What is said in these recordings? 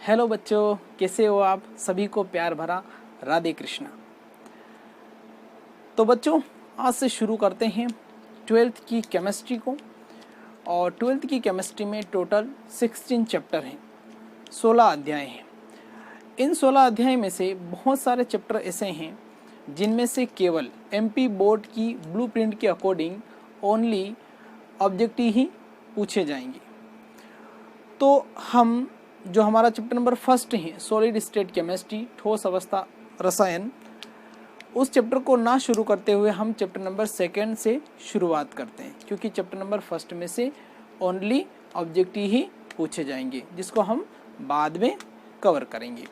Hello बच्चों, कैसे हो आप? सभी को प्यार भरा राधे कृष्णा। तो बच्चों, आज से शुरू करते हैं 12th की केमिस्ट्री को। और 12th की केमिस्ट्री में टोटल 16 चैप्टर हैं, 16 अध्याय हैं। इन 16 अध्याय में से बहुत सारे चैप्टर ऐसे हैं जिनमें से केवल एमपी बोर्ड की ब्लूप्रिंट के अकॉर्डिंग ओनली ऑब्जेक्टिव ही पूछे जाएंगे। तो हम जो हमारा चैप्टर नंबर फर्स्ट है सॉलिड स्टेट केमिस्ट्री, ठोस अवस्था रसायन, उस चैप्टर को ना शुरू करते हुए हम चैप्टर नंबर सेकंड से शुरुआत करते हैं, क्योंकि चैप्टर नंबर फर्स्ट में से ओनली ऑब्जेक्टिव ही पूछे जाएंगे जिसको हम बाद में कवर करेंगे।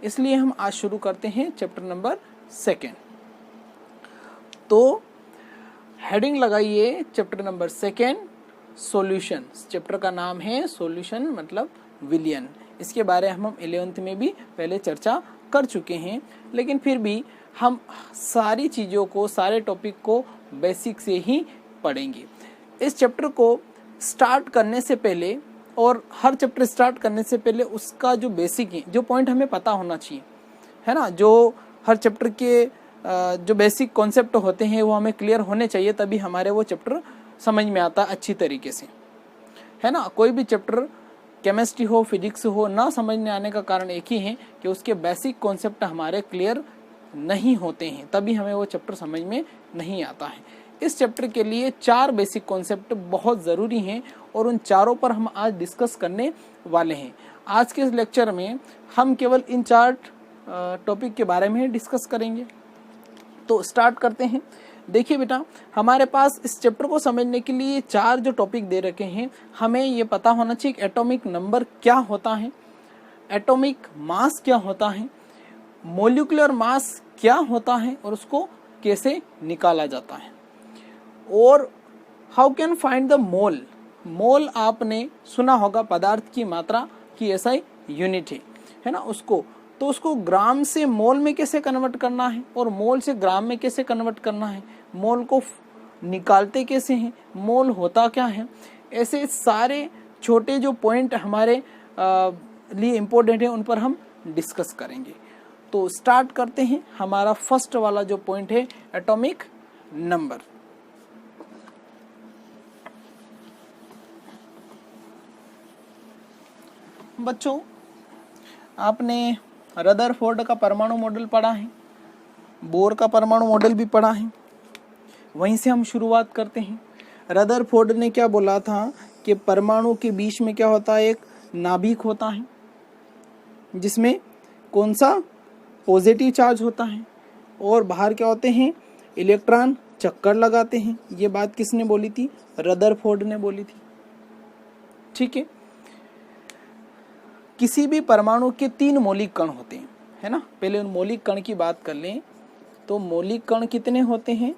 इसलिए हम आज शुरू करते हैं चैप्टर नंबर सेकंड। तो हेडिंग लगाइए chapter number second, solution. Chapter का नाम है सॉल्यूशन, मतलब विलयन। इसके बारे में हम 11th में भी पहले चर्चा कर चुके हैं, लेकिन फिर भी हम सारी चीज़ों को, सारे टॉपिक को बेसिक से ही पढ़ेंगे। इस चैप्टर को स्टार्ट करने से पहले और हर चैप्टर स्टार्ट करने से पहले उसका जो बेसिक है, जो पॉइंट हमें पता होना चाहिए, है ना, जो हर चैप्टर के जो बेसिक कॉन्सेप्ट होते हैं वो हमें क्लियर होने चाहिए, तभी हमारे वो चैप्टर समझ में आता अच्छी तरीके से, है ना। कोई भी चैप्टर केमिस्ट्री हो, फिजिक्स हो, ना समझने आने का कारण एक ही है कि उसके बेसिक कॉन्सेप्ट हमारे क्लियर नहीं होते हैं, तभी हमें वो चैप्टर समझ में नहीं आता है। इस चैप्टर के लिए 4 बेसिक कॉन्सेप्ट बहुत ज़रूरी हैं और उन चारों पर हम आज डिस्कस करने वाले हैं। आज के इस लेक्चर में हम केवल इन 4 टॉपिक के बारे में डिस्कस करेंगे। तो स्टार्ट करते हैं। देखिए बेटा, हमारे पास इस चैप्टर को समझने के लिए 4 जो टॉपिक दे रखे हैं, हमें ये पता होना चाहिए कि एटॉमिक नंबर क्या होता है, एटॉमिक मास क्या होता है, मॉलिक्यूलर मास क्या होता है और उसको कैसे निकाला जाता है, और how can find the mole. Mole आपने सुना होगा, पदार्थ की मात्रा की एसआई यूनिट है ना, तो उसको ग्राम से मोल में कैसे कन्वर्ट करना है और मोल से ग्राम में कैसे कन्वर्ट करना है, मोल को निकालते कैसे हैं, मोल होता क्या है, ऐसे सारे छोटे जो पॉइंट हमारे लिए इम्पोर्टेंट है उन पर हम डिस्कस करेंगे। तो स्टार्ट करते हैं। हमारा फर्स्ट वाला जो पॉइंट है एटॉमिक नंबर। बच्चों, आपने रदरफोर्ड का परमाणु मॉडल पढ़ा है, बोर का परमाणु मॉडल भी पढ़ा है, वहीं से हम शुरुआत करते हैं। रदरफोर्ड ने क्या बोला था कि परमाणु के बीच में क्या होता है, एक नाभिक होता है जिसमें कौन सा पॉजिटिव चार्ज होता है और बाहर क्या होते हैं, इलेक्ट्रॉन चक्कर लगाते हैं। ये बात किसने बोली थी? रदरफोर्ड ने बोली थी। ठीक है। किसी भी परमाणु के 3 मौलिक कण होते हैं, है ना। पहले उन मौलिक कण की बात कर लें तो मौलिक कण कितने होते हैं?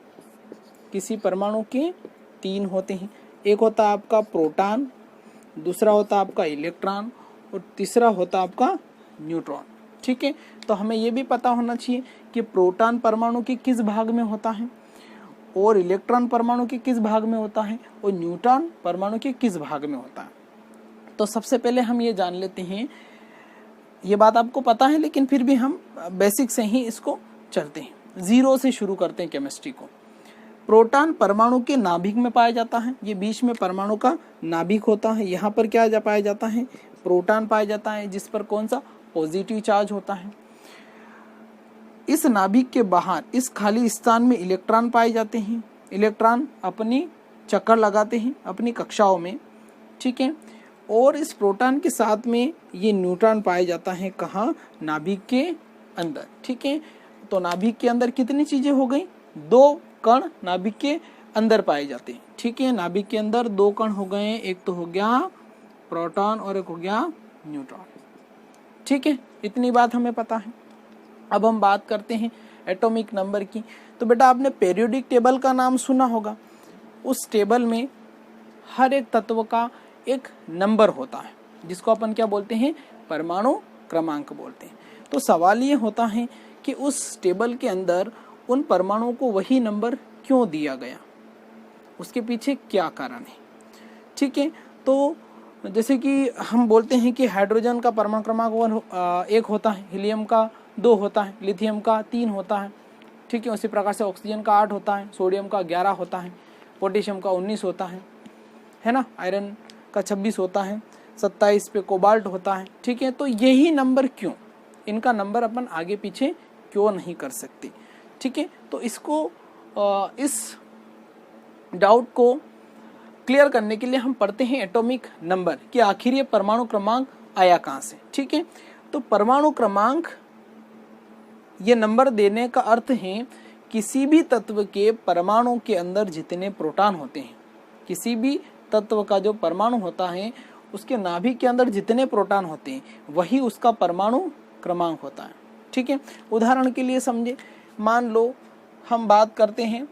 किसी परमाणु के 3 होते हैं। एक होता आपका प्रोटॉन, दूसरा होता आपका इलेक्ट्रॉन और तीसरा होता आपका न्यूट्रॉन। ठीक है। तो हमें ये भी पता होना चाहिए कि प्रोटॉन परमाणु के किस भाग में होता है और इलेक्ट्रॉन परमाणु के किस भाग में होता है और न्यूट्रॉन परमाणु के किस भाग में होता है। तो सबसे पहले हम ये जान लेते हैं, ये बात आपको पता है लेकिन फिर भी हम बेसिक से ही इसको चलते हैं, 0 से शुरू करते हैं केमिस्ट्री को। प्रोटॉन परमाणु के नाभिक में पाया जाता है, ये बीच में परमाणु का नाभिक होता है। यहाँ पर क्या पाया जाता है? प्रोटॉन पाया जाता है, जिस पर कौन सा पॉजिटिव चार्ज होता है। इस नाभिक के बाहर इस खाली स्थान में इलेक्ट्रॉन पाए जाते हैं। इलेक्ट्रॉन अपनी चक्कर लगाते हैं अपनी कक्षाओं में। ठीक है। और इस प्रोटॉन के साथ में ये न्यूट्रॉन पाया जाता है, कहाँ? नाभिक के अंदर। ठीक है। तो नाभिक के अंदर कितनी चीजें हो गई? 2 कण नाभिक के अंदर पाए जाते हैं। ठीक है। नाभिक के अंदर 2 कण हो गए, एक तो हो गया प्रोटॉन और एक हो गया न्यूट्रॉन। ठीक है। इतनी बात हमें पता है। अब हम बात करते हैं एटॉमिक नंबर की। तो बेटा, आपने पीरियोडिक टेबल का नाम सुना होगा। उस टेबल में हर एक तत्व का एक नंबर होता है जिसको अपन क्या बोलते हैं? परमाणु क्रमांक बोलते हैं। तो सवाल ये होता है कि उस टेबल के अंदर उन परमाणुओं को वही नंबर क्यों दिया गया, उसके पीछे क्या कारण है। ठीक है। तो जैसे कि हम बोलते हैं कि हाइड्रोजन का परमाणु क्रमांक 1 होता है, हीलियम का 2 होता है, लिथियम का 3 होता है, ठीक है। उसी प्रकार से ऑक्सीजन का 8 होता है, सोडियम का 11 होता है, पोटेशियम का 19 होता है ना, आयरन का 26 होता है, 27 पे कोबाल्ट होता है, ठीक है। तो यही नंबर क्यों, इनका नंबर अपन आगे पीछे क्यों नहीं कर सकते, ठीक है। तो इसको इस डाउट को क्लियर करने के लिए हम पढ़ते हैं एटॉमिक नंबर कि आखिर ये परमाणु क्रमांक आया कहाँ से, ठीक है। तो परमाणु क्रमांक ये नंबर देने का अर्थ है किसी भी तत्व के परमाणु के अंदर जितने प्रोटॉन होते हैं, किसी भी तत्व का जो परमाणु होता है उसके नाभिक के अंदर जितने प्रोटॉन होते हैं वही उसका परमाणु क्रमांक होता है, ठीक है। उदाहरण के लिए समझे, मान लो हम बात करते हैं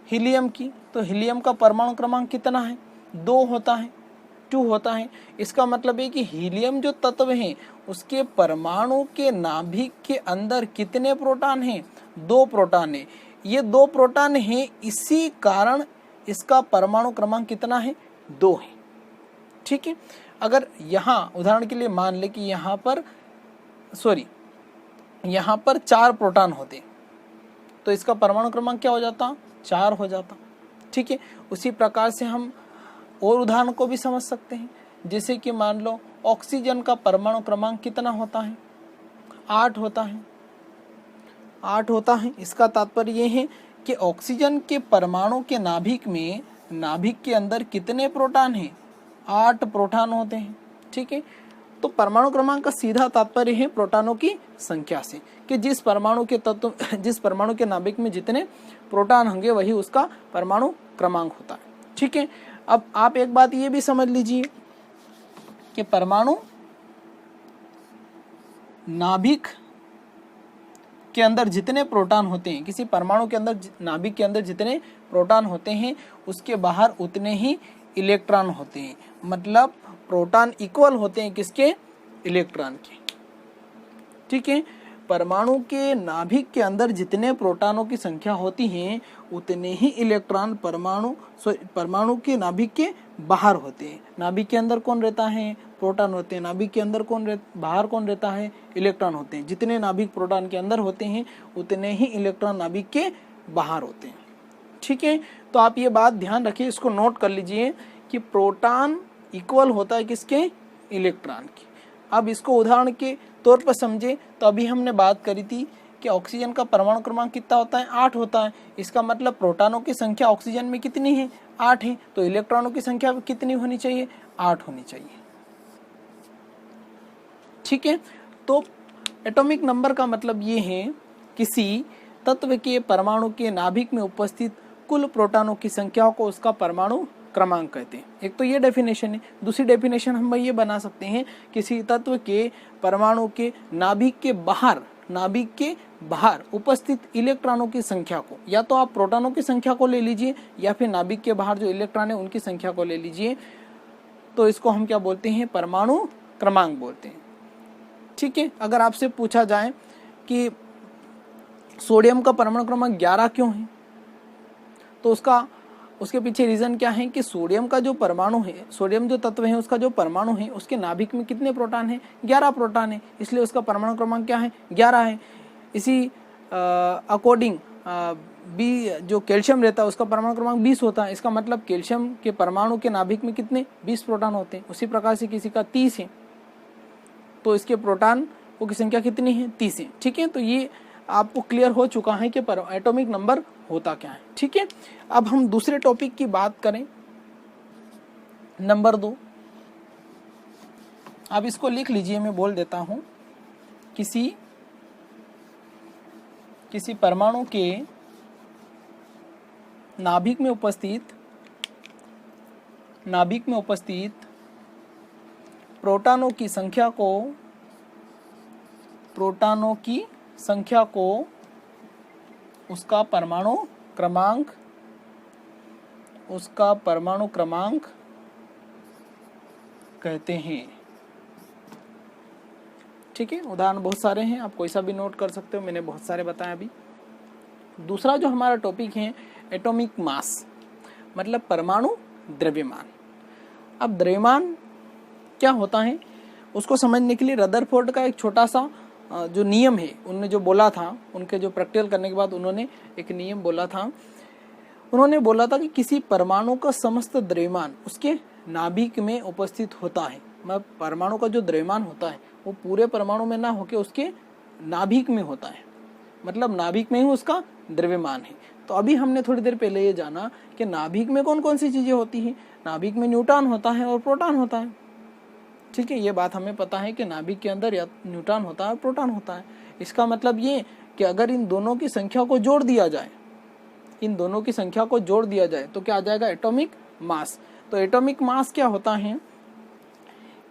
हीलियम की, तो हीलियम का परमाणु क्रमांक कितना है, 2 होता है, 2 होता है। इसका मतलब है कि हीलियम जो तत्व है उसके परमाणु के नाभिक के अंदर कितने प्रोटॉन हैं, 2 प्रोटॉन है। ये 2 प्रोटॉन हैं, इसी कारण इसका परमाणु क्रमांक कितना है, 2 है, ठीक है। अगर यहाँ उदाहरण के लिए मान ले कि यहाँ पर 4 प्रोटॉन होते तो इसका परमाणु क्रमांक क्या हो जाता, 4 हो जाता, ठीक है। उसी प्रकार से हम और उदाहरण को भी समझ सकते हैं, जैसे कि मान लो ऑक्सीजन का परमाणु क्रमांक कितना होता है, 8 होता है, 8 होता है। इसका तात्पर्य ये है कि ऑक्सीजन के परमाणु के नाभिक के अंदर कितने प्रोटॉन हैं, 8 प्रोटॉन होते हैं, ठीक है। तो परमाणु क्रमांक का सीधा तात्पर्य है प्रोटॉनों की संख्या से, कि जिस परमाणु के नाभिक में जितने प्रोटॉन होंगे वही उसका परमाणु क्रमांक होता है, ठीक है। अब आप एक बात ये भी समझ लीजिए कि परमाणु नाभिक के अंदर जितने प्रोटॉन होते हैं, किसी परमाणु के अंदर नाभिक के अंदर जितने प्रोटॉन होते हैं उसके बाहर उतने ही इलेक्ट्रॉन होते हैं। मतलब प्रोटॉन इक्वल होते हैं किसके, इलेक्ट्रॉन के, ठीक है। परमाणु के नाभिक के अंदर जितने प्रोटॉनों की संख्या होती है उतने ही इलेक्ट्रॉन परमाणु के नाभिक के बाहर होते हैं। नाभिक के अंदर कौन रहता है, प्रोटॉन होते हैं, नाभिक के अंदर बाहर कौन रहता है, इलेक्ट्रॉन होते हैं। जितने नाभिक प्रोटॉन के अंदर होते हैं उतने ही इलेक्ट्रॉन नाभिक के बाहर होते हैं, ठीक है। तो आप ये बात ध्यान रखिए, इसको नोट कर लीजिए कि प्रोटॉन इक्वल होता है किसके, इलेक्ट्रॉन के। अब इसको उदाहरण के तौर पर समझे तो अभी हमने बात करी थी कि ऑक्सीजन का परमाणु क्रमांक कितना होता है, 8 होता है। इसका मतलब प्रोटॉनों की संख्या ऑक्सीजन में कितनी है, 8 है। तो इलेक्ट्रॉनों की संख्या कितनी होनी चाहिए, 8 होनी चाहिए, ठीक है। तो एटॉमिक नंबर का मतलब ये है किसी तत्व के परमाणु के नाभिक में उपस्थित कुल प्रोटॉनों की संख्या को उसका परमाणु क्रमांक कहते हैं। एक तो ये डेफिनेशन है। दूसरी डेफिनेशन हम ये बना सकते हैं, किसी तत्व के परमाणु के नाभिक के बाहर उपस्थित इलेक्ट्रॉनों की संख्या को, या तो आप प्रोटॉनों की संख्या को ले लीजिए या फिर नाभिक के बाहर जो इलेक्ट्रॉन है उनकी संख्या को ले लीजिए, तो इसको हम क्या बोलते हैं, परमाणु क्रमांक बोलते हैं, ठीक है। अगर आपसे पूछा जाए कि सोडियम का परमाणु क्रमांक 11 क्यों है, तो उसके पीछे रीजन क्या है कि सोडियम का जो परमाणु है, सोडियम जो तत्व है उसका जो परमाणु है उसके नाभिक में कितने प्रोटॉन है, 11 प्रोटॉन है, इसलिए उसका परमाणु क्रमांक क्या है, 11 है। इसी अकॉर्डिंग जो कैल्शियम रहता है उसका परमाणु क्रमांक 20 होता है। इसका मतलब कैल्शियम के परमाणु के नाभिक में कितने, 20 प्रोटॉन होते हैं। उसी प्रकार से किसी का 30 है तो इसके प्रोटॉन की संख्या कितनी है, 30 है, ठीक है। तो ये आपको क्लियर हो चुका है कि एटॉमिक नंबर होता क्या है, ठीक है। अब हम दूसरे टॉपिक की बात करें, नंबर 2। अब इसको लिख लीजिए, मैं बोल देता हूं, किसी परमाणु के नाभिक में उपस्थित प्रोटॉनों की संख्या को उसका परमाणु क्रमांक कहते हैं, ठीक है। उदाहरण बहुत सारे हैं, आप कोई सा भी नोट कर सकते हो, मैंने बहुत सारे बताए अभी। दूसरा जो हमारा टॉपिक है एटॉमिक मास, मतलब परमाणु द्रव्यमान। अब द्रव्यमान क्या होता है उसको समझने के लिए रदरफोर्ड का एक छोटा सा जो नियम है, उन्होंने जो बोला था, उनके जो प्रैक्टिकल करने के बाद उन्होंने एक नियम बोला था। उन्होंने बोला था कि किसी परमाणु का समस्त द्रव्यमान उसके नाभिक में उपस्थित होता है। मतलब परमाणु का जो द्रव्यमान होता है वो पूरे परमाणु में ना होके उसके नाभिक में होता है, मतलब नाभिक में ही उसका द्रव्यमान है। तो अभी हमने थोड़ी देर पहले ये जाना कि नाभिक में कौन कौन सी चीजें होती हैं। नाभिक में न्यूट्रॉन होता है और प्रोटॉन होता है। ठीक है, ये बात हमें पता है कि नाभिक के अंदर या न्यूट्रॉन होता है और प्रोटॉन होता है। इसका मतलब ये कि अगर इन दोनों की संख्या को जोड़ दिया जाए, इन दोनों की संख्या को जोड़ दिया जाए तो क्या आ जाएगा, एटॉमिक मास। तो एटॉमिक मास क्या होता है,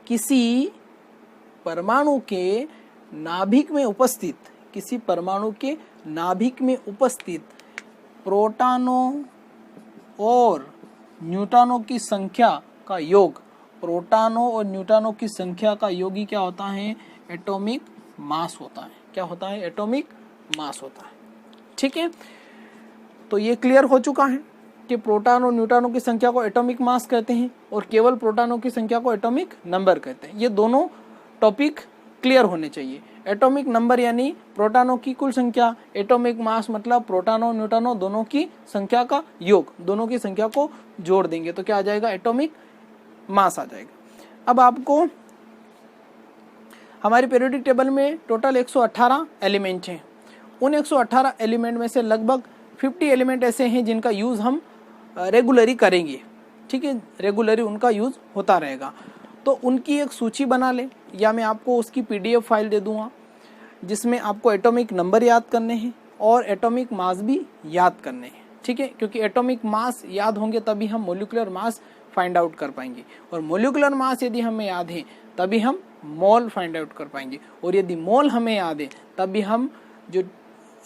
किसी परमाणु के नाभिक में उपस्थित, किसी परमाणु के नाभिक में उपस्थित प्रोटॉनों और न्यूट्रॉनों की संख्या का योग, प्रोटॉनों और न्यूट्रॉनों की संख्या का योग ही क्या होता है, एटॉमिक मास होता है। क्या होता है, एटॉमिक मास होता है। ठीक है, तो ये क्लियर हो चुका है कि प्रोटॉन और न्यूट्रॉनों की संख्या को एटॉमिक मास कहते हैं और केवल प्रोटॉनों की संख्या को एटॉमिक नंबर कहते हैं। ये दोनों टॉपिक क्लियर होने चाहिए। एटॉमिक नंबर यानी प्रोटॉनों की कुल संख्या, एटॉमिक मास मतलब प्रोटॉनों न्यूट्रॉनों दोनों की संख्या का योग, दोनों की संख्या को जोड़ देंगे तो क्या आ जाएगा, एटॉमिक मास आ जाएगा। अब आपको हमारी पीरियोडिक टेबल में टोटल 118 एलिमेंट हैं। उन 118 एलिमेंट में से लगभग 50 एलिमेंट ऐसे हैं जिनका यूज हम रेगुलरी करेंगे। ठीक है, रेगुलरी उनका यूज होता रहेगा। तो उनकी एक सूची बना ले, या मैं आपको उसकी PDF फाइल दे दूंगा जिसमें आपको एटॉमिक नंबर याद करने हैं और एटॉमिक मास भी याद करने हैं। ठीक है, क्योंकि एटॉमिक मास याद होंगे तभी हम मोलिकुलर मास फाइंड आउट कर पाएंगे, और मोलिकुलर मास यदि हमें याद है तभी हम मोल फाइंड आउट कर पाएंगे, और यदि मोल हमें याद है तभी हम जो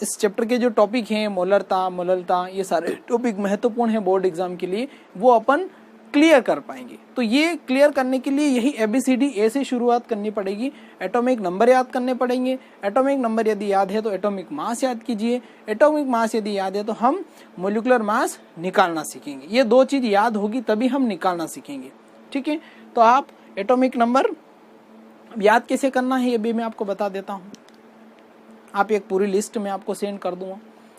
इस चैप्टर के जो टॉपिक हैं, मोलरता, मोललता, ये सारे टॉपिक महत्वपूर्ण हैं बोर्ड एग्जाम के लिए, वो अपन क्लियर कर पाएंगे। तो ये क्लियर करने के लिए यही ABCD A से शुरुआत करनी पड़ेगी। एटॉमिक नंबर याद करने पड़ेंगे। एटॉमिक नंबर यदि याद है तो एटॉमिक मास याद कीजिए। एटॉमिक मास यदि याद है तो हम मोलिकुलर मास निकालना सीखेंगे। ये दो चीज याद होगी तभी हम निकालना सीखेंगे। ठीक है, तो आप एटॉमिक नंबर याद कैसे करना है ये भी मैं आपको बता देता हूँ। आप एक पूरी लिस्ट में आपको सेंड कर दूंगा,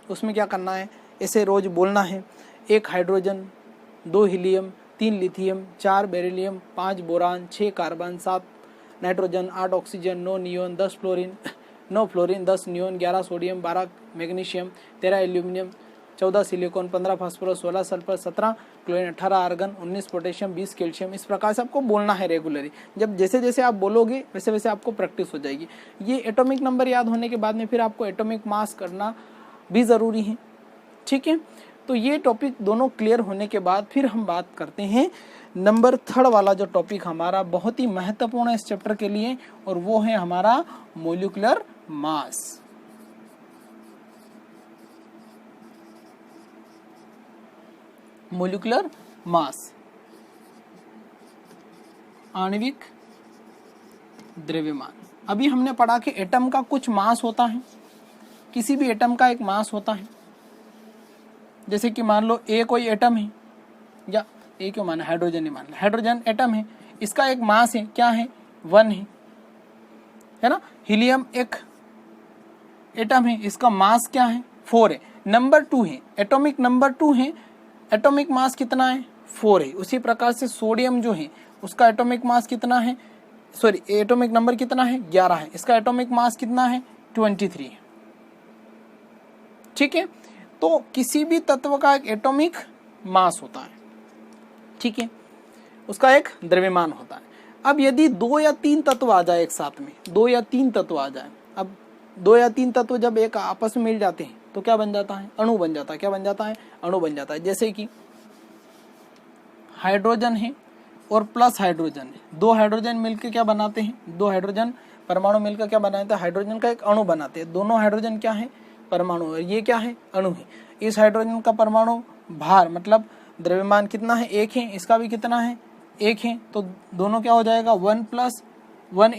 उसमें क्या करना है, ऐसे रोज बोलना है। 1 hydrogen, 2 helium, 3 lithium, 4 beryllium, 5 boron, 6 carbon, 7 nitrogen, 8 oxygen, 9 neon, 10 fluorine, 9 fluorine, 10 neon, 11 sodium, 12 magnesium, 13 aluminium, 14 silicon, 15 phosphorus, 16 sulphur, 17 chlorine, 18 argon, 19 potassium, 20 calcium. इस प्रकार से आपको बोलना है रेगुलरली। जब जैसे जैसे आप बोलोगे वैसे वैसे आपको प्रैक्टिस हो जाएगी। ये एटॉमिक नंबर याद होने के बाद में फिर आपको एटॉमिक मास करना भी ज़रूरी है। ठीक है, तो ये टॉपिक दोनों क्लियर होने के बाद फिर हम बात करते हैं नंबर 3 वाला जो टॉपिक हमारा बहुत ही महत्वपूर्ण है इस चैप्टर के लिए, और वो है हमारा मोलिकुलर मास। मोलिकुलर मास, आणविक द्रव्यमान। अभी हमने पढ़ा कि एटम का कुछ मास होता है, किसी भी एटम का एक मास होता है। जैसे कि मान लो ए कोई एटम है, या ए क्यों माना, हाइड्रोजन ही मान लो, हाइड्रोजन एटम है, इसका एक मास है, क्या है, 1 है ना। हीलियम एक एटम है, इसका मास क्या है, 4 है। नंबर 2 है, एटॉमिक नंबर 2 है, एटॉमिक मास कितना है, 4 है। उसी प्रकार से सोडियम जो है उसका एटॉमिक मास कितना है, सॉरी एटॉमिक नंबर कितना है, 11 है। इसका एटॉमिक मास कितना है, 23 है। ठीक है, तो किसी भी तत्व का एक एटॉमिक मास होता है। ठीक है, उसका एक द्रव्यमान होता है। अब यदि 2 या 3 तत्व आ जाए एक साथ में, 2 या 3 तत्व आ जाए, अब 2 या 3 तत्व जब एक आपस में मिल जाते हैं तो क्या बन जाता है, अणु बन जाता है। क्या बन जाता है, अणु बन जाता है। जैसे कि हाइड्रोजन है और प्लस हाइड्रोजन है, 2 हाइड्रोजन मिलकर क्या बनाते हैं, 2 हाइड्रोजन परमाणु मिलकर क्या बनाते हैं, हाइड्रोजन का एक अणु बनाते हैं। दोनों हाइड्रोजन क्या है, परमाणु, और ये क्या है, अणु है। इस हाइड्रोजन का परमाणु भार मतलब द्रव्यमान कितना है, 1 है, इसका भी कितना है, 1 है। तो दोनों क्या हो जाएगा, 1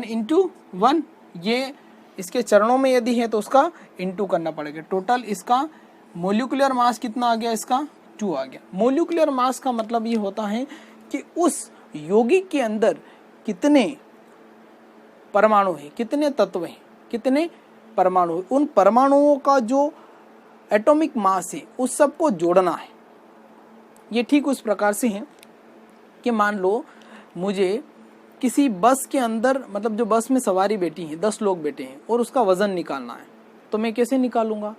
इंटू 1। ये इसके चरणों में यदि है तो उसका इंटू करना पड़ेगा। टोटल इसका मोलिकुलर मास कितना आ गया, इसका 2 आ गया। मोलिकुलर मास का मतलब ये होता है कि उस यौगिक के अंदर कितने परमाणु हैं, कितने तत्व हैं, कितने परमाणु, उन परमाणुओं का जो एटॉमिक मास है उस सबको जोड़ना है। ये ठीक उस प्रकार से है कि मान लो मुझे किसी बस के अंदर, मतलब जो बस में सवारी बैठी है, 10 लोग बैठे हैं और उसका वजन निकालना है, तो मैं कैसे निकालूंगा?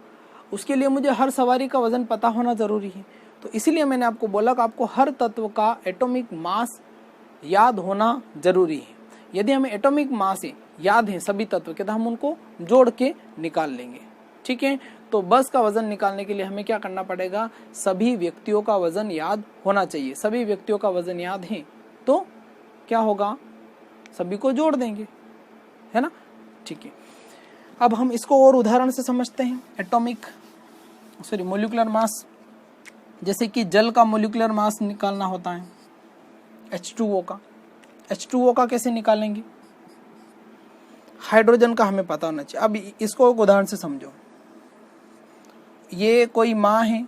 उसके लिए मुझे हर सवारी का वजन पता होना जरूरी है। तो इसीलिए मैंने आपको बोला कि आपको हर तत्व का एटॉमिक मास याद होना जरूरी है। यदि हमें एटॉमिक मास याद है सभी तत्व के, तो हम उनको जोड़ के निकाल लेंगे। ठीक है, तो बस का वजन निकालने के लिए हमें क्या करना पड़ेगा? सभी व्यक्तियों का वजन याद होना चाहिए। सभी व्यक्तियों का वजन याद है तो क्या होगा? सभी को जोड़ देंगे, है ना? ठीक है, अब हम इसको और उदाहरण से समझते हैं। मोलिकुलर मास, जैसे कि जल का मोलिकुलर मास निकालना होता है H2O का। H2O का कैसे निकालेंगे? हाइड्रोजन का हमें पता होना चाहिए। अब इसको एक उदाहरण से समझो। ये कोई माँ है,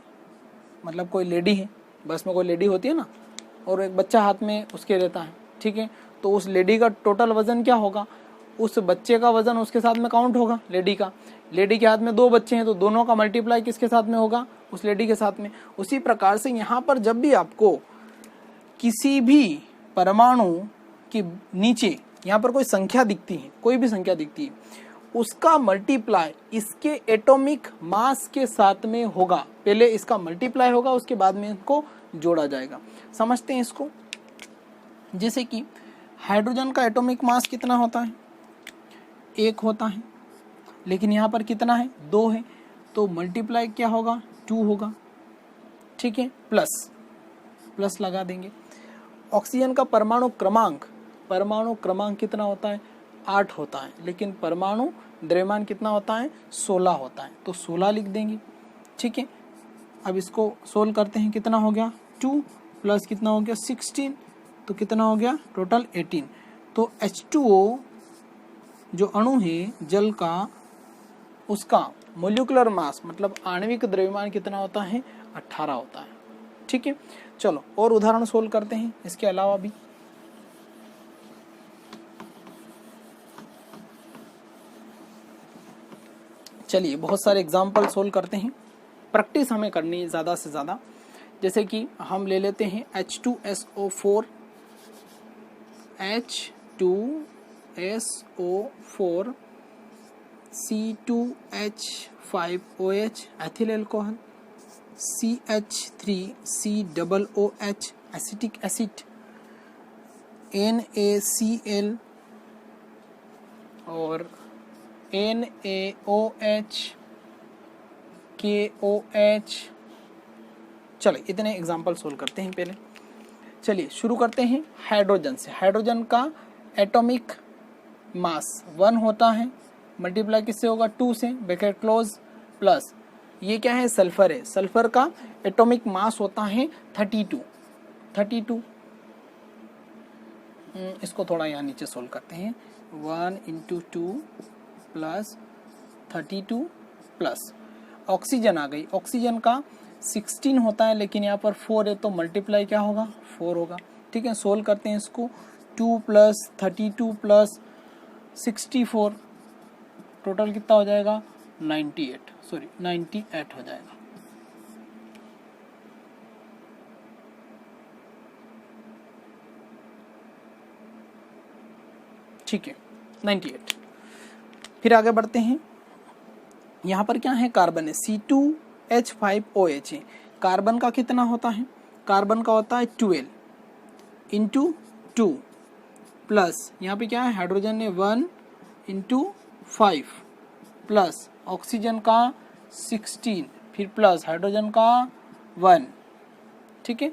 मतलब कोई लेडी है, बस में कोई लेडी होती है ना, और एक बच्चा हाथ में उसके रहता है। ठीक है, तो उस लेडी का टोटल वजन क्या होगा? उस बच्चे का वजन उसके साथ में काउंट होगा, लेडी का। लेडी के हाथ में 2 बच्चे हैं तो दोनों का मल्टीप्लाई किसके साथ में होगा? उस लेडी के साथ में। उसी प्रकार से यहाँ पर जब भी आपको किसी भी परमाणु के नीचे यहाँ पर कोई संख्या दिखती है, कोई भी संख्या दिखती है, उसका मल्टीप्लाई इसके एटॉमिक मास के साथ में होगा। पहले इसका मल्टीप्लाई होगा, उसके बाद में इसको जोड़ा जाएगा। समझते हैं इसको। जैसे कि हाइड्रोजन का एटॉमिक मास कितना होता है? 1 होता है, लेकिन यहाँ पर कितना है? 2 है, तो मल्टीप्लाई क्या होगा? 2 होगा। ठीक है, प्लस लगा देंगे। ऑक्सीजन का परमाणु क्रमांक कितना होता है? 8 होता है, लेकिन परमाणु द्रव्यमान कितना होता है? 16 होता है, तो 16 लिख देंगे। ठीक है, अब इसको सोल्व करते हैं। कितना हो गया? 2 प्लस कितना हो गया? 16, तो कितना हो गया? टोटल 18। तो H2O जो अणु है जल का, उसका मोलिकुलर मास मतलब आणविक द्रव्यमान कितना होता है? 18 होता है। ठीक है, चलो और उदाहरण सोल्व करते हैं इसके अलावा भी। चलिए बहुत सारे एग्जाम्पल सोल्व करते हैं। प्रैक्टिस हमें करनी है ज़्यादा से ज़्यादा। जैसे कि हम ले लेते हैं H2SO4, H2SO4, C2H5OH ethyl alcohol, CH3COOH acetic acid, NaCl और NaOH, KOH। चलिए इतने एग्जाम्पल सोल्व करते हैं पहले। चलिए शुरू करते हैं हाइड्रोजन से। हाइड्रोजन का एटॉमिक मास 1 होता है, मल्टीप्लाई किससे होगा? 2 से, ब्रैकेट क्लोज, प्लस ये क्या है? सल्फर है। सल्फर का एटॉमिक मास होता है 32। इसको थोड़ा यहाँ नीचे सोल्व करते हैं। 1 × 2 प्लस 32 प्लस ऑक्सीजन आ गई। ऑक्सीजन का 16 होता है, लेकिन यहाँ पर 4 है, तो मल्टीप्लाई क्या होगा? 4 होगा। ठीक है, सोल्व करते हैं इसको। 2 प्लस 32 प्लस 64, टोटल कितना हो जाएगा? 98 हो जाएगा। ठीक है, 98। फिर आगे बढ़ते हैं। यहाँ पर क्या है? कार्बन है, C2H5OH है। कार्बन का कितना होता है? कार्बन का होता है 12 × 2 प्लस यहाँ पे क्या है? हाइड्रोजन है 1 × 5 प्लस ऑक्सीजन का 16, फिर प्लस हाइड्रोजन का 1। ठीक है,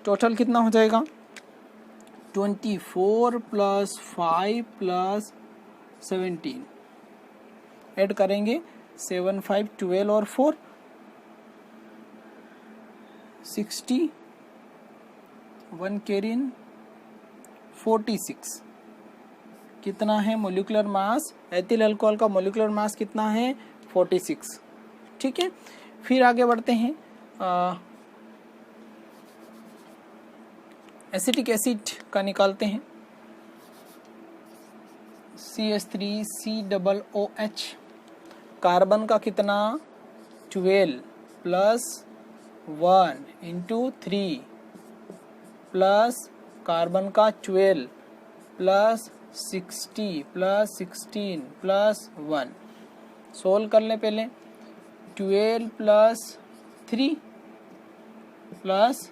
टोटल कितना हो जाएगा? 24 प्लस 5 प्लस 17 ऐड करेंगे। 7, 5, 12 और 4 60, 1 कैरियन 46। कितना है मोलिकुलर मास? एथिल अल्कोहल का मोलिकुलर मास कितना है? 46। ठीक है, फिर आगे बढ़ते हैं। एसिटिक एसिड का निकालते हैं, CH3COOH। कार्बन का कितना 12 प्लस 1 इंटू 3 प्लस कार्बन का 12 प्लस 60 प्लस 16 प्लस 1। सोल्व कर लें पहले। 12 plus 3 plus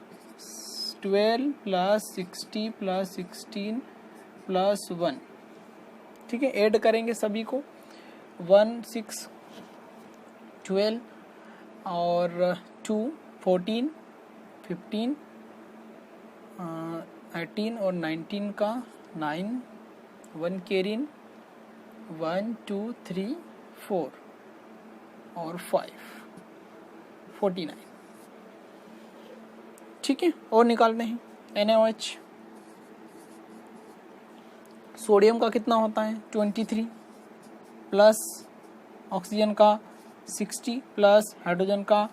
12 plus 60 plus 16 plus 1, ठीक है। ऐड करेंगे सभी को, 1 6 12 और 2 14 15 18 और 19 का 9, 1 केरिन 1 2 3 4 और 5 49, ठीक है। और निकालते हैं NaOH। सोडियम का कितना होता है 23 प्लस ऑक्सीजन का 60 प्लस हाइड्रोजन का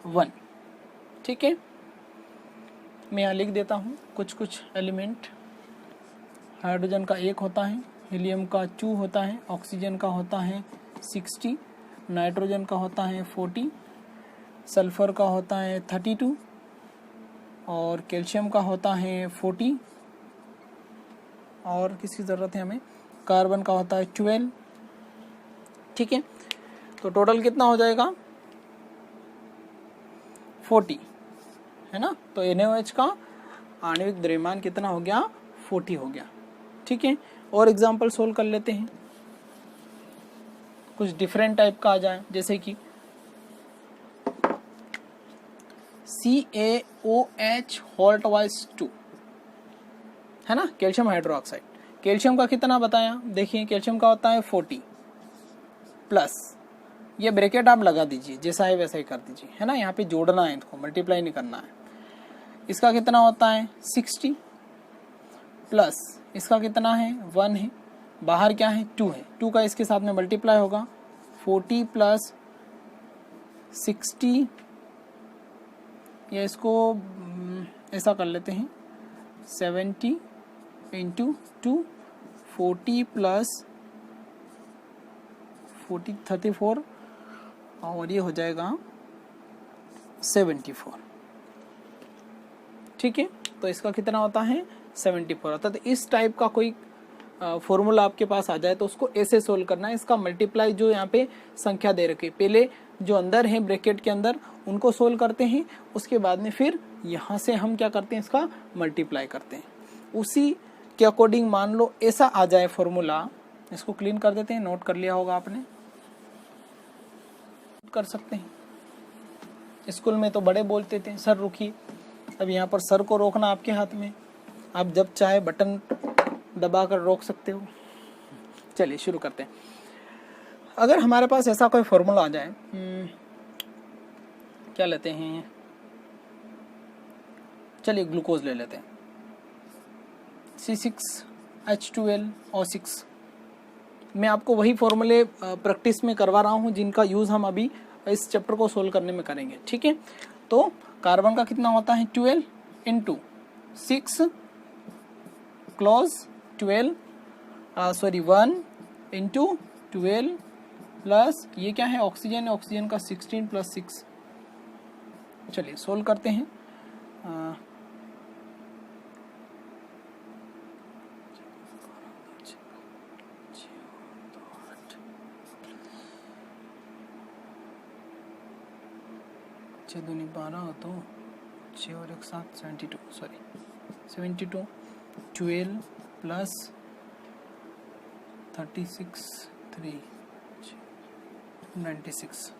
1, ठीक है। मैं यहाँ लिख देता हूँ कुछ एलिमेंट। हाइड्रोजन का 1 होता है, हीलियम का 2 होता है, ऑक्सीजन का होता है 60, नाइट्रोजन का होता है 40, सल्फर का होता है 32 और कैल्शियम का होता है 40। और किसकी ज़रूरत है हमें, कार्बन का होता है 12, ठीक है। तो टोटल कितना हो जाएगा 40, है ना। तो NaOH का आणविक द्रव्यमान कितना हो गया 40 हो गया, ठीक है। और एग्जाम्पल सोल्व कर लेते हैं, कुछ डिफरेंट टाइप का आ जाए, जैसे कि CaOH होल्ट वाइज 2, है ना, कैल्शियम हाइड्रोक्साइड। कैल्शियम का कितना बताया, देखिए कैल्शियम का होता है 40 प्लस, ये ब्रैकेट आप लगा दीजिए, जैसा है वैसा ही कर दीजिए, है ना। यहाँ पे जोड़ना है, इनको मल्टीप्लाई नहीं करना है। इसका कितना होता है 60 प्लस इसका कितना है 1 है, बाहर क्या है 2 है, 2 का इसके साथ में मल्टीप्लाई होगा 40 प्लस 60, या इसको ऐसा कर लेते हैं 70 इंटू 2, 40 प्लस 40 34 और ये हो जाएगा 74, ठीक है। तो इसका कितना होता है 74 होता है। तो इस टाइप का कोई फॉर्मूला आपके पास आ जाए तो उसको ऐसे सोल्व करना है। इसका मल्टीप्लाई जो यहाँ पे संख्या दे रखी है, पहले जो अंदर है ब्रैकेट के अंदर उनको सोल्व करते हैं, उसके बाद में फिर यहाँ से हम क्या करते हैं, इसका मल्टीप्लाई करते हैं। उसी के अकॉर्डिंग मान लो ऐसा आ जाए फॉर्मूला, इसको क्लीन कर देते हैं, नोट कर लिया होगा आपने, कर सकते हैं। स्कूल में तो बड़े बोलते थे सर रुकिए, अब यहाँ पर सर को रोकना आपके हाथ में, आप जब चाहे बटन दबाकर रोक सकते हो। चलिए शुरू करते हैं। अगर हमारे पास ऐसा कोई फॉर्मूला आ जाए, क्या लेते हैं, चलिए ग्लूकोज ले लेते हैं, C6H12O6। मैं आपको वही फॉर्मूले प्रैक्टिस में करवा रहा हूँ जिनका यूज़ हम अभी इस चैप्टर को सोल्व करने में करेंगे, ठीक है। तो कार्बन का कितना होता है 12 इंटू 6 क्लोज 1 इंटू 12 प्लस ये क्या है ऑक्सीजन, ऑक्सीजन का 16 प्लस 6। चलिए सोल्व करते हैं। 6 दूनी 12 तो 6 और 1 7 72 12 प्लस 36 3 96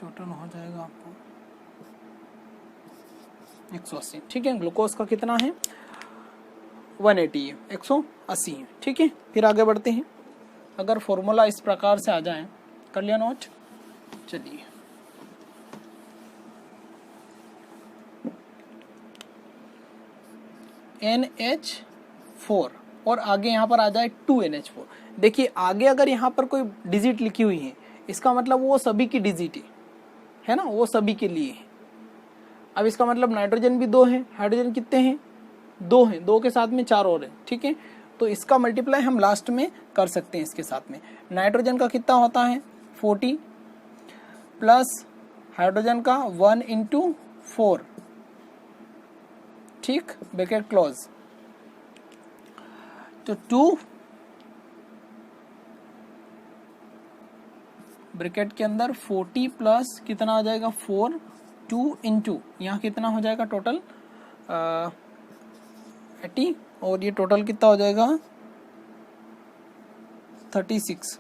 टोटल हो जाएगा आपको 180, ठीक है। ग्लूकोज का कितना है 180 है, 180 है, ठीक है। फिर आगे बढ़ते हैं। अगर फॉर्मूला इस प्रकार से आ जाए, कर लिया नोट, चलिए NH4 और आगे यहाँ पर आ जाए 2NH4। देखिए आगे अगर यहाँ पर कोई डिजिट लिखी हुई है, इसका मतलब वो सभी की डिजिट है ना, वो सभी के लिए है। अब इसका मतलब नाइट्रोजन भी 2 है, हाइड्रोजन कितने हैं, 2 हैं, 2 के साथ में 4 और हैं, ठीक है। तो इसका मल्टीप्लाई हम लास्ट में कर सकते हैं इसके साथ में। नाइट्रोजन का कितना होता है 40 प्लस हाइड्रोजन का 1 इंटू 4, ठीक, ब्रैकेट क्लोज। तो 2 ब्रैकेट के अंदर 40 प्लस कितना आ जाएगा 4, 2 इंटू यहाँ कितना हो जाएगा टोटल 80, और ये टोटल कितना हो जाएगा 36,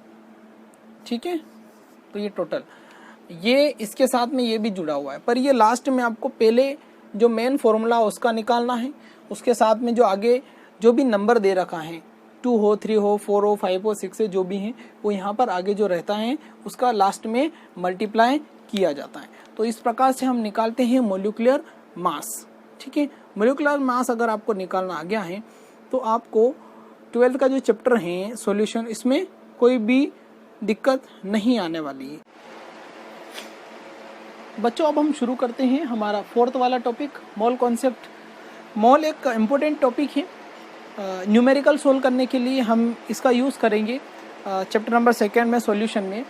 ठीक है। तो ये टोटल, ये इसके साथ में ये भी जुड़ा हुआ है, पर ये लास्ट में आपको पहले जो मेन फॉर्मूला उसका निकालना है, उसके साथ में जो आगे जो भी नंबर दे रखा है 2 हो, 3 हो, 4 हो, 5 हो, 6 है, जो भी हैं वो यहाँ पर आगे जो रहता है उसका लास्ट में मल्टीप्लाई किया जाता है। तो इस प्रकार से हम निकालते हैं मोलिकुलर मास, ठीक है। मोलिकुलर मास अगर आपको निकालना आ गया है तो आपको 12th का जो चैप्टर है सॉल्यूशन, इसमें कोई भी दिक्कत नहीं आने वाली है। बच्चों अब हम शुरू करते हैं हमारा 4th वाला टॉपिक, मोल कॉन्सेप्ट। मोल एक इम्पोर्टेंट टॉपिक है, न्यूमेरिकल सोल्व करने के लिए हम इसका यूज़ करेंगे चैप्टर नंबर 2 में सॉल्यूशन में।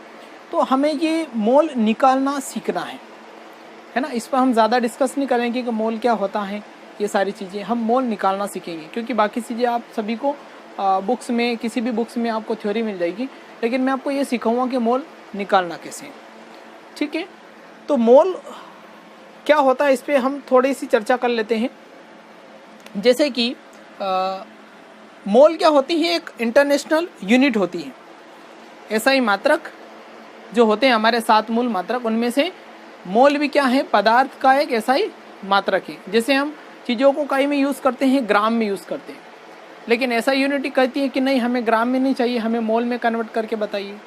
तो हमें ये मोल निकालना सीखना है ना। इस पर हम ज़्यादा डिस्कस नहीं करेंगे कि मोल क्या होता है, ये सारी चीज़ें हम मोल निकालना सीखेंगे, क्योंकि बाकी चीज़ें आप सभी को बुक्स में, किसी भी बुक्स में आपको थ्योरी मिल जाएगी, लेकिन मैं आपको ये सिखाऊंगा कि मोल निकालना कैसे, ठीक है। तो मोल क्या होता है इस पर हम थोड़ी सी चर्चा कर लेते हैं। जैसे कि मोल क्या होती है, एक इंटरनेशनल यूनिट होती है। SI मात्रक जो होते हैं हमारे 7 मूल मात्रक, उनमें से मोल भी क्या है, पदार्थ का एक SI मात्रक है। जैसे हम चीज़ों को कई में यूज़ करते हैं, ग्राम में यूज़ करते हैं, लेकिन ऐसा यूनिट कहती है कि नहीं, हमें ग्राम में नहीं चाहिए, हमें मोल में कन्वर्ट करके बताइए।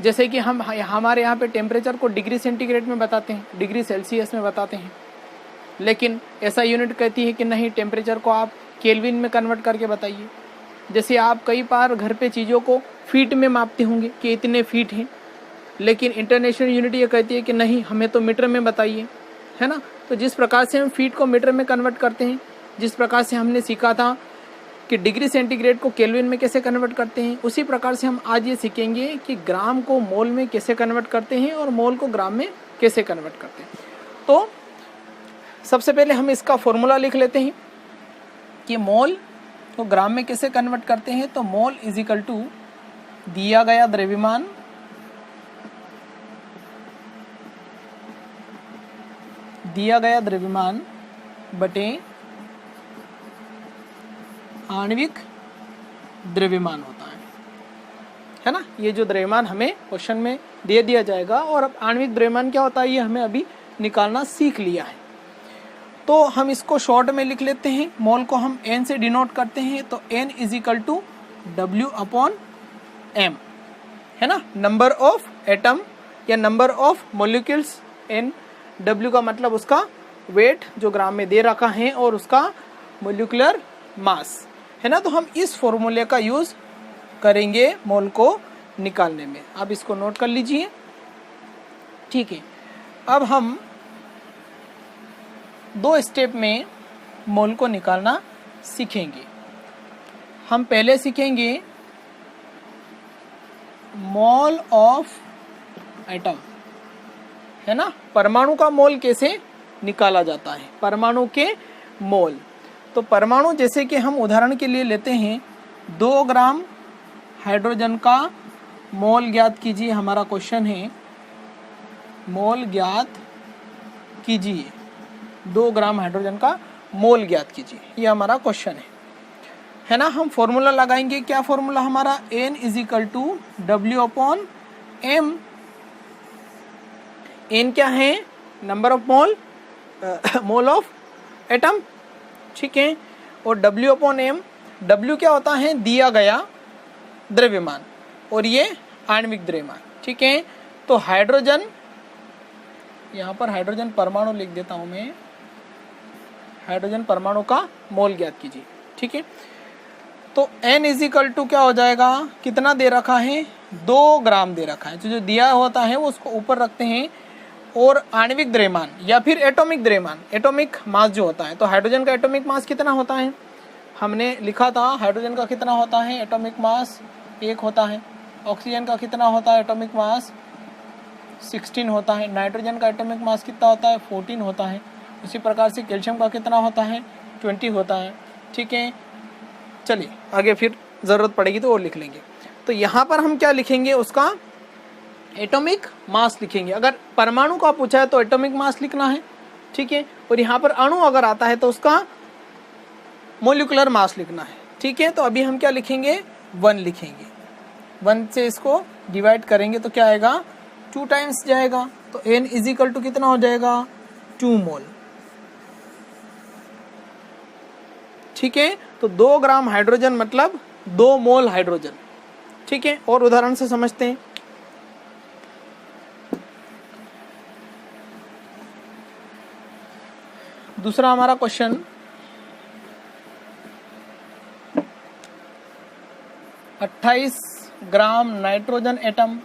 जैसे कि हम हमारे यहाँ पे टेम्परेचर को डिग्री सेंटीग्रेड में बताते हैं, डिग्री सेल्सियस में बताते हैं, लेकिन ऐसा यूनिट कहती है कि नहीं, टेम्परेचर को आप केल्विन में कन्वर्ट करके बताइए। जैसे आप कई बार घर पे चीज़ों को फीट में मापते होंगे कि इतने फीट हैं, लेकिन इंटरनेशनल यूनिट ये कहती है कि नहीं, हमें तो मीटर में बताइए, है ना। तो जिस प्रकार से हम फीट को मीटर में कन्वर्ट करते हैं, जिस प्रकार से हमने सीखा था कि डिग्री सेंटीग्रेड को केल्विन में कैसे कन्वर्ट करते हैं, उसी प्रकार से हम आज ये सीखेंगे कि ग्राम को मोल में कैसे कन्वर्ट करते हैं और मोल को ग्राम में कैसे कन्वर्ट करते हैं। तो सबसे पहले हम इसका फॉर्मूला लिख लेते हैं कि मोल को ग्राम में कैसे कन्वर्ट करते हैं। तो मोल इज इक्वल टू दिया गया द्रव्यमान बटे आणविक द्रव्यमान होता है ना। ये जो द्रव्यमान हमें क्वेश्चन में दे दिया जाएगा, और अब आणविक द्रव्यमान क्या होता है ये हमें अभी निकालना सीख लिया है। तो हम इसको शॉर्ट में लिख लेते हैं, मोल को हम N से डिनोट करते हैं। तो N is equal to W/M, है ना, नंबर ऑफ एटम या number of molecules. N, W का मतलब उसका वेट जो ग्राम में दे रखा है, और उसका मॉलिक्यूलर मास, है ना। तो हम इस फॉर्मूले का यूज करेंगे मोल को निकालने में। आप इसको नोट कर लीजिए, ठीक है। अब हम 2 स्टेप में मोल को निकालना सीखेंगे। हम पहले सीखेंगे मोल ऑफ एटम, है ना, परमाणु का मोल कैसे निकाला जाता है, परमाणु के मोल। तो परमाणु जैसे कि हम उदाहरण के लिए लेते हैं 2 ग्राम हाइड्रोजन का मोल ज्ञात कीजिए। हमारा क्वेश्चन है मोल ज्ञात कीजिए, 2 ग्राम हाइड्रोजन का मोल ज्ञात कीजिए, ये हमारा क्वेश्चन है ना। हम फॉर्मूला लगाएंगे, क्या फॉर्मूला हमारा, N is equal to W/M। N क्या है, number of mole, mole of atom, ठीक है। और W/M, W क्या होता है, दिया गया द्रव्यमान, और ये आणविक द्रव्यमान, ठीक है। तो हाइड्रोजन, यहाँ पर हाइड्रोजन परमाणु लिख देता हूं मैं, हाइड्रोजन परमाणु का मोल ज्ञात कीजिए, ठीक है। तो N इज इक्वल टू क्या हो जाएगा, कितना दे रखा है, 2 ग्राम दे रखा है। तो जो दिया होता है वो उसको ऊपर रखते हैं, और आणविक द्रव्यमान या फिर एटॉमिक द्रव्यमान, एटॉमिक मास जो होता है, तो हाइड्रोजन का एटॉमिक मास कितना होता है, हमने लिखा था हाइड्रोजन का कितना होता है एटॉमिक मास 1 होता है, ऑक्सीजन का कितना होता है एटॉमिक मास 16 होता है, नाइट्रोजन का एटॉमिक मास कितना होता है 14 होता है, उसी प्रकार से कैल्शियम का कितना होता है 20 होता है। ठीक है, चलिए आगे फिर ज़रूरत पड़ेगी तो वो लिख लेंगे। तो यहाँ पर हम क्या लिखेंगे, उसका एटॉमिक मास लिखेंगे। अगर परमाणु का पूछा है तो एटॉमिक मास लिखना है, ठीक है, और यहाँ पर अणु अगर आता है तो उसका मोलिकुलर मास लिखना है। ठीक है, तो अभी हम क्या लिखेंगे 1 लिखेंगे, 1 से इसको डिवाइड करेंगे तो क्या आएगा 2 टाइम्स जाएगा, तो n इजिकल टू कितना हो जाएगा 2 मोल। ठीक है, तो 2 ग्राम हाइड्रोजन मतलब 2 मोल हाइड्रोजन। ठीक है, और उदाहरण से समझते हैं। दूसरा हमारा question, 28 gram nitrogen atom,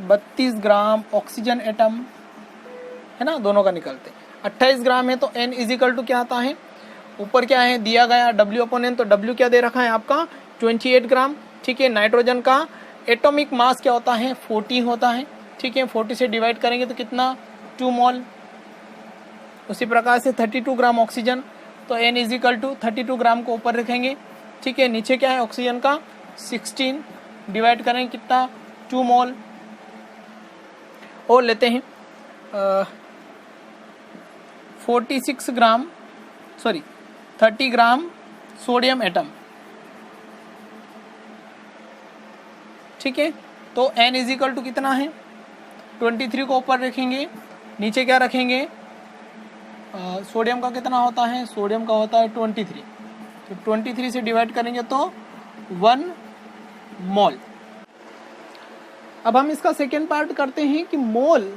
32 gram oxygen atom, है ना, दोनों का निकालते हैं। 28 ग्राम है तो n इजिकल टू क्या आता है, ऊपर क्या है दिया गया W/N, तो W क्या दे रखा है आपका 28 ग्राम। ठीक है, नाइट्रोजन का एटॉमिक मास क्या होता है 40 होता है। ठीक है, 40 से डिवाइड करेंगे तो कितना 2 मोल। उसी प्रकार से 32 ग्राम ऑक्सीजन, तो n इजिकल टू 32 ग्राम को ऊपर रखेंगे। ठीक है, नीचे क्या है ऑक्सीजन का 16, डिवाइड करेंगे कितना 2 मोल। और लेते हैं 30 ग्राम सोडियम एटम। ठीक है, तो n इजिकल टू कितना है 23 को ऊपर रखेंगे, नीचे क्या रखेंगे सोडियम का कितना होता है, सोडियम का होता है 23, तो 23 से डिवाइड करेंगे तो 1 मोल। अब हम इसका सेकेंड पार्ट करते हैं कि मोल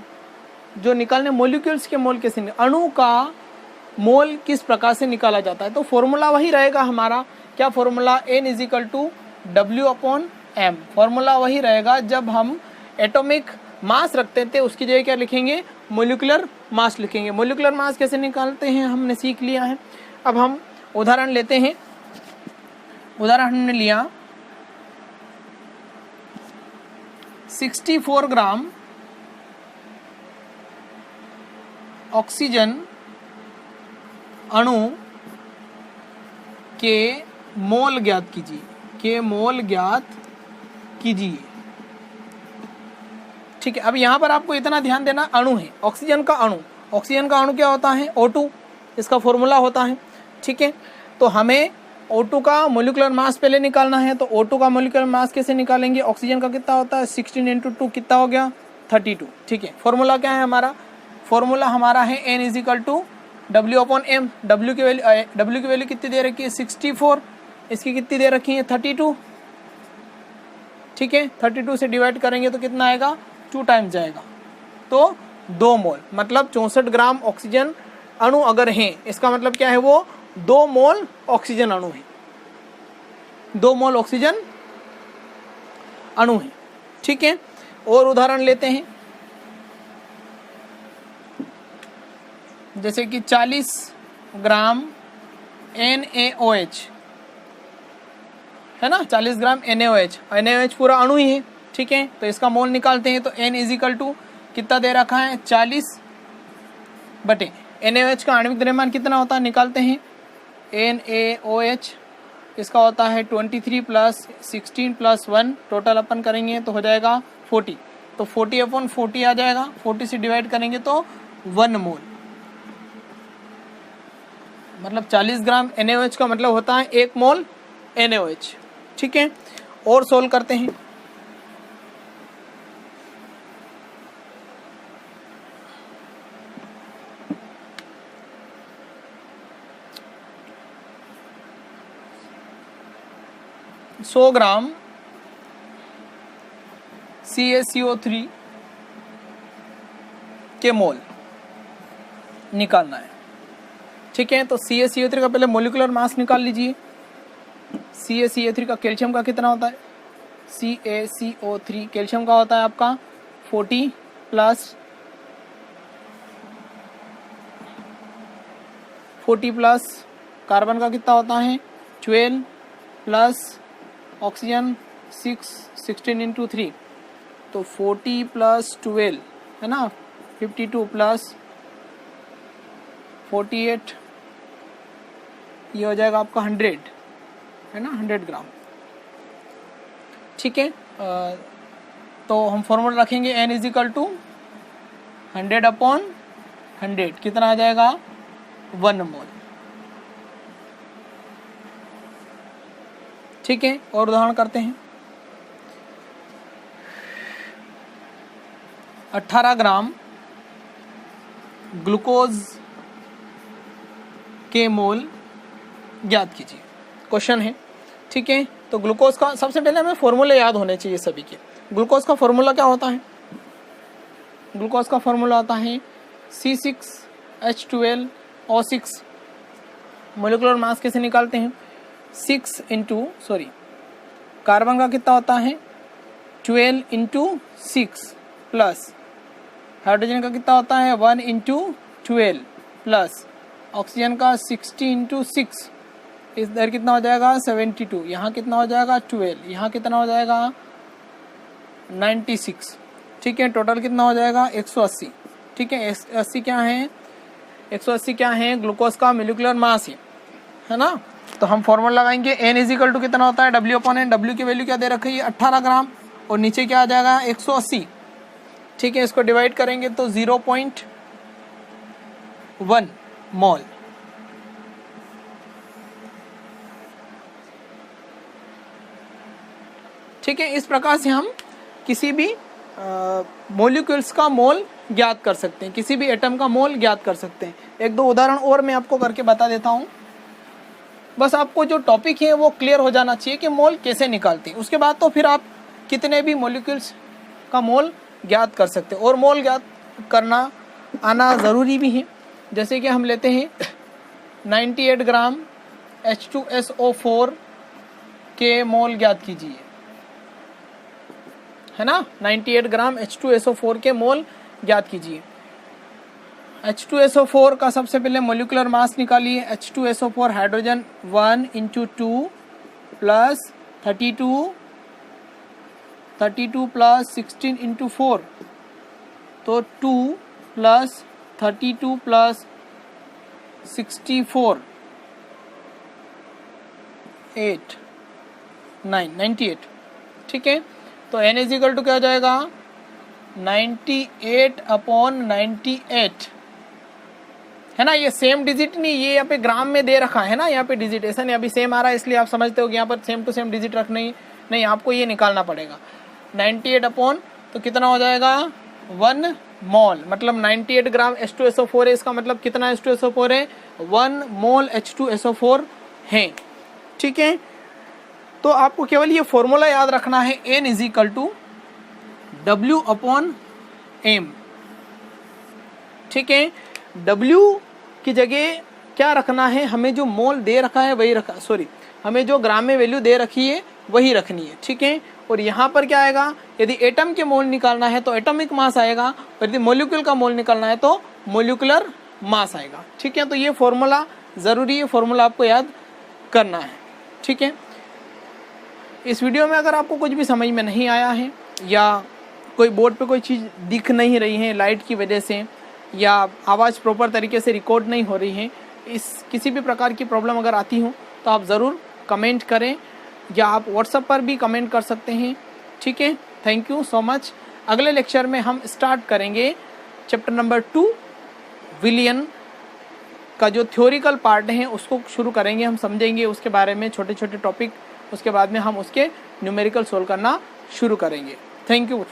जो निकालने, मोलिक्यूल्स के मोल कैसे, अणु का मोल किस प्रकार से निकाला जाता है। तो फॉर्मूला वही रहेगा हमारा, क्या formula n is equal to W/M, formula वही रहेगा। जब हम एटॉमिक मास रखते थे उसकी जगह क्या लिखेंगे मोलिकुलर मास लिखेंगे। मोलिकुलर मास कैसे निकालते हैं हमने सीख लिया है। अब हम उदाहरण लेते हैं। उदाहरण हमने लिया 64 ग्राम ऑक्सीजन अणु के मोल ज्ञात कीजिए, के मोल ज्ञात कीजिए। ठीक है, अब यहाँ पर आपको इतना ध्यान देना, अणु है ऑक्सीजन का अणु, ऑक्सीजन का अणु क्या होता है O2, इसका फॉर्मूला होता है। ठीक है, तो हमें O2 का मोलिकुलर मास पहले निकालना है, तो O2 का मोलिकुलर मास कैसे निकालेंगे, ऑक्सीजन का कितना होता है 16 × 2 कितना हो गया 32। ठीक है, फॉर्मूला क्या है हमारा, फॉर्मूला हमारा है n is equal to W/M। W की वैल्यू कितनी दे रखी है 64, इसकी कितनी दे रखी है 32। ठीक है, 32 से डिवाइड करेंगे तो कितना आएगा 2 टाइम्स जाएगा, तो 2 मोल, मतलब 64 ग्राम ऑक्सीजन अणु अगर हैं, इसका मतलब क्या है वो 2 मोल ऑक्सीजन अणु है, 2 मोल ऑक्सीजन अणु है। ठीक है, और उदाहरण लेते हैं, जैसे कि 40 ग्राम NaOH है ना, 40 ग्राम NaOH पूरा अणु ही है। ठीक है, तो इसका मोल निकालते हैं, तो n इजिकल टू कितना दे रखा है 40 बटे NaOH का आणविक द्रव्यमान कितना होता है निकालते हैं। NaOH इसका होता है 23 + 16 + 1, टोटल अपन करेंगे तो हो जाएगा 40, तो 40/40 आ जाएगा, 40 से डिवाइड करेंगे तो 1 मोल, मतलब 40 ग्राम NaOH का मतलब होता है 1 मोल NaOH। ठीक है, और सोल्व करते हैं। सौ ग्राम CaCO3 के मोल निकालना है। ठीक है, तो CaCO3 का पहले मोलिकुलर मास निकाल लीजिए। CaCO3 का कैल्शियम का कितना होता है, CaCO3 कैल्शियम का होता है आपका 40 प्लस 40 प्लस कार्बन का कितना होता है 12 प्लस ऑक्सीजन 16 इंटू 3, तो 40 प्लस 12 है ना, 52 प्लस 48, ये हो जाएगा आपका 100 है ना, 100 ग्राम। ठीक है, तो हम फॉर्मूला रखेंगे n इज इक्वल टू 100/100, कितना आ जाएगा 1 मोल। ठीक है, और उदाहरण करते हैं। 18 ग्राम ग्लूकोज के मोल ज्ञात कीजिए, क्वेश्चन है। ठीक है, तो ग्लूकोज का सबसे पहले हमें फॉर्मूले याद होने चाहिए सभी के। ग्लूकोज का फॉर्मूला क्या होता है? ग्लूकोज का फॉर्मूला होता है C6H12O6। मोलिकुलर मास कैसे निकालते हैं? 6 इंटू कार्बन का कितना होता है 12 इंटू 6 प्लस हाइड्रोजन का कितना होता है 1 इंटू 12 प्लस ऑक्सीजन का 60 इंटू 6, इधर कितना हो जाएगा 72, यहाँ कितना हो जाएगा 12, यहाँ कितना हो जाएगा 96। ठीक है, टोटल कितना हो जाएगा 180। ठीक है, 180 क्या है 180 क्या है ग्लूकोज का मोलिकुलर मास है ना। तो हम फॉर्मूला लगाएंगे n इज इक्वल टू कितना होता है W/N। W की वैल्यू क्या दे रखी है 18 ग्राम और नीचे क्या आ जाएगा 180। ठीक है, इसको डिवाइड करेंगे तो 0.1 मोल। ठीक है, इस प्रकार से हम किसी भी मॉलिक्यूल्स का मोल ज्ञात कर सकते हैं, किसी भी एटम का मोल ज्ञात कर सकते हैं। एक दो उदाहरण और मैं आपको करके बता देता हूं, बस आपको जो टॉपिक है वो क्लियर हो जाना चाहिए कि मोल कैसे निकालते हैं। उसके बाद तो फिर आप कितने भी मॉलिक्यूल्स का मोल ज्ञात कर सकते हैं, और मोल ज्ञात करना आना ज़रूरी भी है। जैसे कि हम लेते हैं 98 ग्राम H2SO4 के मोल ज्ञात कीजिए, है ना। 98 ग्राम H2SO4 के मोल ज्ञात कीजिए। H2SO4 का सबसे पहले मोलिकुलर मास निकालिए। H2SO4 hydrogen 1 into 2 plus 32 plus 16 into 4, तो 2 प्लस 32 प्लस 64 8 9 98। ठीक है, तो n इज इक्वल टू क्या हो जाएगा 98/98 है ना। ये सेम डिजिट नहीं, ये यहाँ पे ग्राम में दे रखा है ना, यहाँ पे डिजिट ऐसा नहीं अभी सेम आ रहा है, इसलिए आप समझते हो कि यहाँ पर सेम टू सेम डिजिट रखना नहीं, आपको ये निकालना पड़ेगा 98 तो कितना हो जाएगा 1 मोल, मतलब 98 ग्राम H2SO4 है, इसका मतलब कितना H2SO4 है 1 मोल H2SO4 है। ठीक है, तो आपको केवल ये फॉर्मूला याद रखना है n is equal to W/M। ठीक है, W की जगह क्या रखना है, हमें जो मोल दे रखा है वही हमें जो ग्राम में वैल्यू दे रखी है वही रखनी है। ठीक है, और यहाँ पर क्या आएगा, यदि एटम के मोल निकालना है तो एटॉमिक मास आएगा, और यदि मोलिक्यूल का मोल निकालना है तो मोलिकुलर मास आएगा। ठीक है, तो ये फॉर्मूला ज़रूरी है, फॉर्मूला आपको याद करना है। ठीक है, इस वीडियो में अगर आपको कुछ भी समझ में नहीं आया है या कोई बोर्ड पे कोई चीज़ दिख नहीं रही है लाइट की वजह से, या आवाज़ प्रॉपर तरीके से रिकॉर्ड नहीं हो रही है, इस किसी भी प्रकार की प्रॉब्लम अगर आती हो तो आप ज़रूर कमेंट करें, या आप व्हाट्सएप पर भी कमेंट कर सकते हैं। ठीक है, थैंक यू सो मच। अगले लेक्चर में हम स्टार्ट करेंगे चैप्टर नंबर 2 विलियन का जो थ्योरिकल पार्ट है उसको शुरू करेंगे, हम समझेंगे उसके बारे में छोटे छोटे टॉपिक, उसके बाद में हम उसके न्यूमेरिकल सोल्व करना शुरू करेंगे। Thank you.